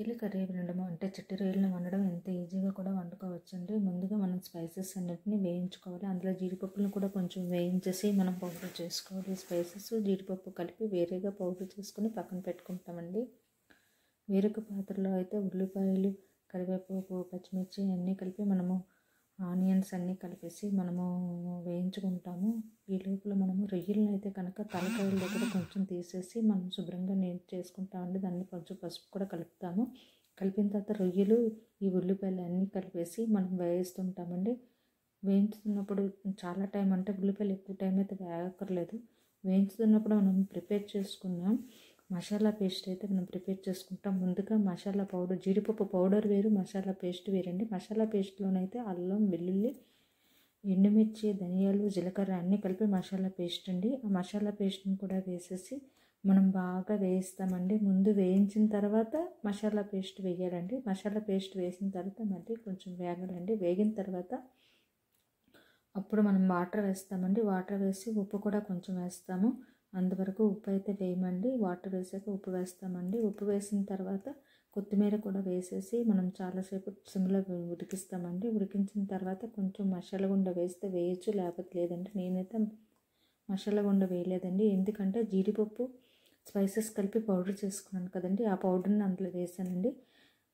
రొయ్యలు కర్రీ వండడం అంటే చిట్టి రొయ్యలను వండడం ఎంత ఈజీగా కూడా వండుకోవచ్చండి. ముందుగా మనం స్పైసెస్ అన్నిటిని వేయించుకోవాలి. అందులో జీడిపప్పులను కూడా కొంచెం వేయించేసి మనం పౌడర్ చేసుకోవాలి. స్పైసెస్ జీడిపప్పు కలిపి వేరేగా పౌడర్ చేసుకొని పక్కన పెట్టుకుంటామండి. వేరొక పాత్రలో అయితే ఉల్లిపాయలు, కరివేపాకు, పచ్చిమిర్చి అన్నీ కలిపి మనము ఆనియన్స్ అన్నీ కలిపేసి మనము వేయించుకుంటాము. ఈ లోపల మనము రొయ్యలను అయితే కనుక తలకాయల దగ్గర కొంచెం తీసేసి మనం శుభ్రంగా నీట్ చేసుకుంటామండి. దాన్ని కొంచెం పసుపు కూడా కలుపుతాము. కలిపిన తర్వాత రొయ్యలు, ఈ ఉల్లిపాయలు అన్నీ కలిపేసి మనం వేయిస్తుంటామండి. వేయించుతున్నప్పుడు చాలా టైం అంటే ఉల్లిపాయలు ఎక్కువ టైం అయితే వేగక్కర్లేదు. వేయించుతున్నప్పుడు మనం ప్రిపేర్ చేసుకున్నాం మసాలా పేస్ట్ అయితే మనం ప్రిపేర్ చేసుకుంటాం. ముందుగా మసాలా పౌడర్, జీడిపప్పు పౌడర్ వేరు, మసాలా పేస్ట్ వేరండి. మసాలా పేస్ట్లోనైతే అల్లం, వెల్లుల్లి, ఎండుమిర్చి, ధనియాలు, జీలకర్ర అన్నీ కలిపి మసాలా పేస్ట్ అండి. ఆ మసాలా పేస్ట్ని కూడా వేసేసి మనం బాగా వేయిస్తామండి. ముందు వేయించిన తర్వాత మసాలా పేస్ట్ వేయాలండి. మసాలా పేస్ట్ వేసిన తర్వాత మళ్ళీ కొంచెం వేగాలండి. వేగిన తర్వాత అప్పుడు మనం వాటర్ వేస్తామండి. వాటర్ వేసి ఉప్పు కూడా కొంచెం వేస్తాము. అంతవరకు ఉప్పు అయితే వేయమండి. వాటర్ వేసాక ఉప్పు వేస్తామండి. ఉప్పు వేసిన తర్వాత కొత్తిమీర కూడా వేసేసి మనం చాలాసేపు సిమ్లో ఉడికిస్తామండి. ఉడికించిన తర్వాత కొంచెం మసాలా గుండ వేస్తే వేయచ్చు, లేకపోతే లేదండి. నేనైతే మసాలా గుండ వేయలేదండి. ఎందుకంటే జీడిపప్పు స్పైసెస్ కలిపి పౌడర్ చేసుకున్నాను కదండి, ఆ పౌడర్ని అందులో వేసానండి.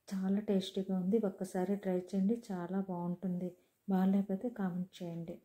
చాలా టేస్టీగా ఉంది. ఒక్కసారి ట్రై చేయండి, చాలా బాగుంటుంది. బాగాలేకపోతే కామెంట్ చేయండి.